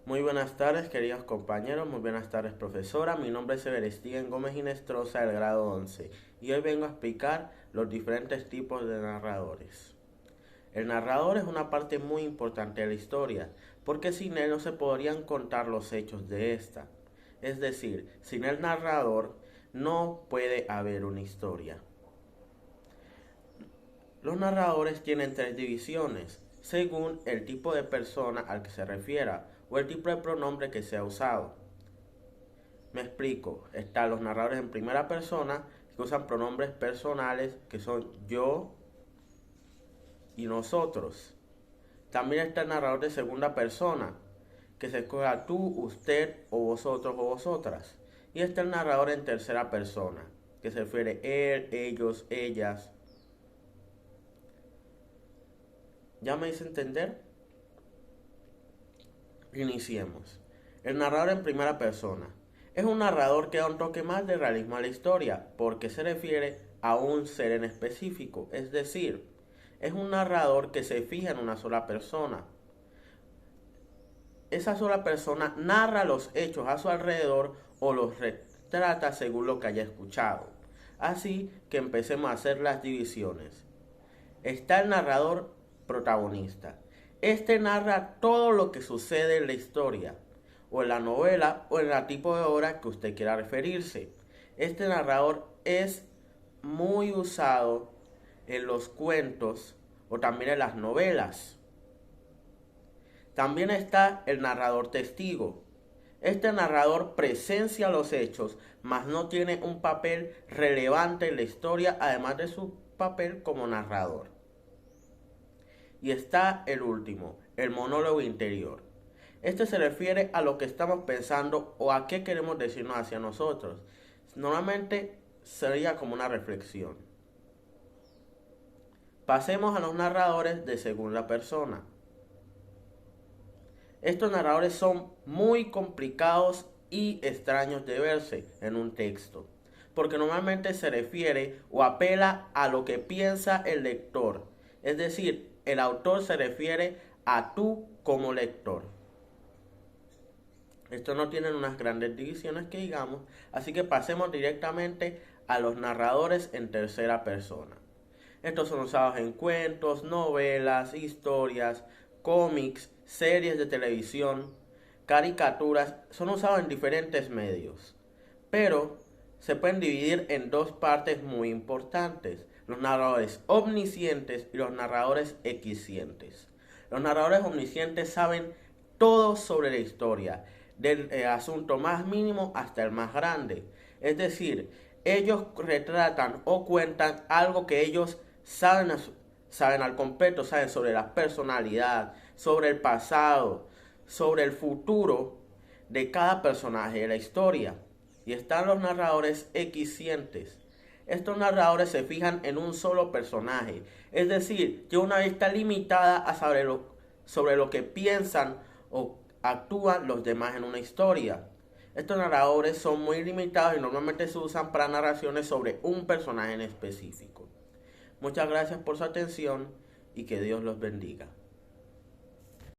Muy buenas tardes, queridos compañeros, muy buenas tardes, profesora. Mi nombre es Everestigen Gómez Ginestrosa, del grado 11, y hoy vengo a explicar los diferentes tipos de narradores. El narrador es una parte muy importante de la historia, porque sin él no se podrían contar los hechos de esta. Es decir, sin el narrador no puede haber una historia. Los narradores tienen tres divisiones, según el tipo de persona al que se refiera o el tipo de pronombre que sea usado. Me explico, están los narradores en primera persona que usan pronombres personales que son yo y nosotros. También está el narrador de segunda persona, que se escoge tú, usted o vosotros o vosotras. Y está el narrador en tercera persona, que se refiere él, ellos, ellas. ¿Ya me hice entender? Iniciemos. El narrador en primera persona. Es un narrador que da un toque más de realismo a la historia, porque se refiere a un ser en específico, es decir, es un narrador que se fija en una sola persona. Esa sola persona narra los hechos a su alrededor o los retrata según lo que haya escuchado. Así que empecemos a hacer las divisiones. Está el narrador protagonista. Este narra todo lo que sucede en la historia, o en la novela, o en el tipo de obra que usted quiera referirse. Este narrador es muy usado en los cuentos o también en las novelas. También está el narrador testigo. Este narrador presencia los hechos, mas no tiene un papel relevante en la historia, además de su papel como narrador. Y está el último, el monólogo interior. Este se refiere a lo que estamos pensando o a qué queremos decirnos hacia nosotros. Normalmente sería como una reflexión. Pasemos a los narradores de segunda persona. Estos narradores son muy complicados y extraños de verse en un texto, porque normalmente se refiere o apela a lo que piensa el lector, es decir, el autor se refiere a tú como lector. Estos no tienen unas grandes divisiones que digamos, así que pasemos directamente a los narradores en tercera persona. Estos son usados en cuentos, novelas, historias, cómics, series de televisión, caricaturas, son usados en diferentes medios. Pero se pueden dividir en dos partes muy importantes, los narradores omniscientes y los narradores equiscientes. Los narradores omniscientes saben todo sobre la historia, del asunto más mínimo hasta el más grande. Es decir, ellos retratan o cuentan algo que ellos saben al completo, saben sobre la personalidad, sobre el pasado, sobre el futuro de cada personaje de la historia. Y están los narradores equiscientes. Estos narradores se fijan en un solo personaje, es decir, tienen una vista limitada a saber sobre lo que piensan o actúan los demás en una historia. Estos narradores son muy limitados y normalmente se usan para narraciones sobre un personaje en específico. Muchas gracias por su atención y que Dios los bendiga.